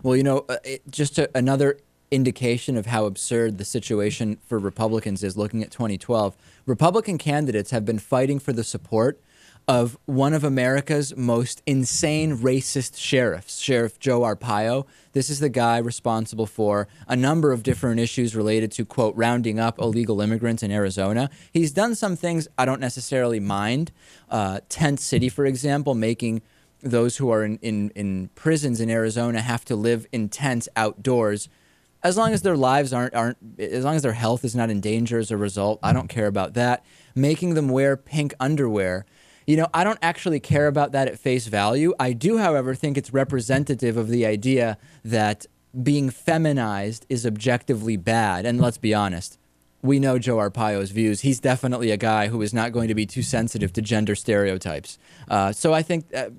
Well, another indication of how absurd the situation for Republicans is looking at 2012. Republican candidates have been fighting for the support of one of America's most insane racist sheriffs, Sheriff Joe Arpaio. This is the guy responsible for a number of different issues related to, quote, rounding up illegal immigrants in Arizona. He's done some things I don't necessarily mind. Tent City, for example, making those who are in prisons in Arizona have to live in tents outdoors. As long as their lives aren't, as long as their health is not in danger as a result, I don't care about that. Making them wear pink underwear. I don't actually care about that at face value. I do, however, think it's representative of the idea that being feminized is objectively bad. And let's be honest, we know Joe Arpaio's views. He's definitely a guy who is not going to be too sensitive to gender stereotypes. So I think I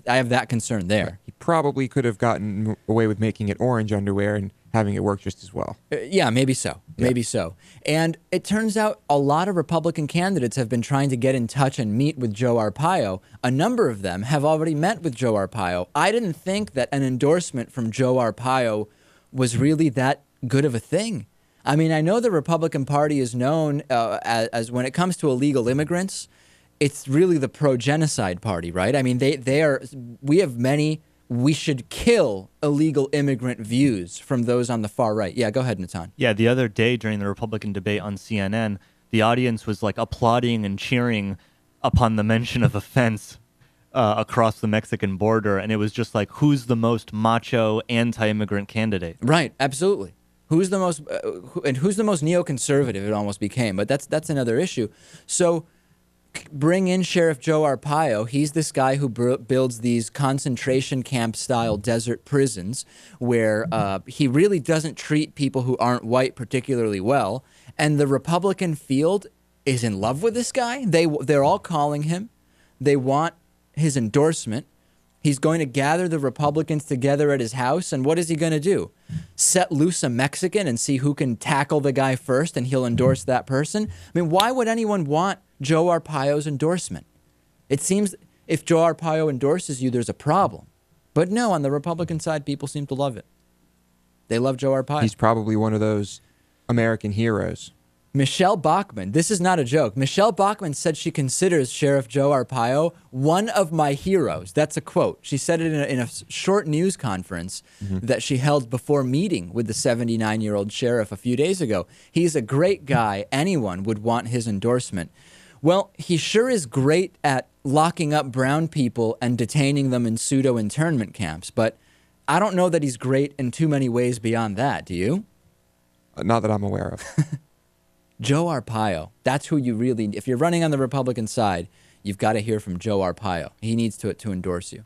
have that concern there. He probably could have gotten away with making it orange underwear and having it work just as well. Yeah, maybe so. Yeah. Maybe so. And it turns out a lot of Republican candidates have been trying to get in touch and meet with Joe Arpaio. A number of them have already met with Joe Arpaio. I didn't think that an endorsement from Joe Arpaio was really that good of a thing. I mean, I know the Republican Party is known as when it comes to illegal immigrants, it's really the pro-genocide party, right? I mean, we have many we should kill illegal immigrant views from those on the far right. Yeah, go ahead, Natan. Yeah, the other day during the Republican debate on CNN, the audience was like applauding and cheering upon the mention of a fence across the Mexican border, and it was just like, who's the most macho anti-immigrant candidate? Right, absolutely. Who's the most neoconservative? It almost became, but that's another issue. So bring in Sheriff Joe Arpaio. He's this guy who builds these concentration camp style desert prisons where he really doesn't treat people who aren't white particularly well. And the Republican field is in love with this guy. They're all calling him. They want his endorsement. He's going to gather the Republicans together at his house. And what is he going to do? Set loose a Mexican and see who can tackle the guy first, and he'll endorse that person? I mean, why would anyone want Joe Arpaio's endorsement? It seems if Joe Arpaio endorses you, there's a problem. But no, on the Republican side, people seem to love it. They love Joe Arpaio. He's probably one of those American heroes. Michelle Bachmann, this is not a joke. Michelle Bachmann said she considers Sheriff Joe Arpaio one of my heroes. That's a quote. She said it in a short news conference that she held before meeting with the 79-year-old sheriff a few days ago. He's a great guy. Anyone would want his endorsement. Well, he sure is great at locking up brown people and detaining them in pseudo-internment camps, but I don't know that he's great in too many ways beyond that. Do you? Not that I'm aware of. Joe Arpaio, that's who you really, if you're running on the Republican side, you've got to hear from Joe Arpaio. He needs to endorse you.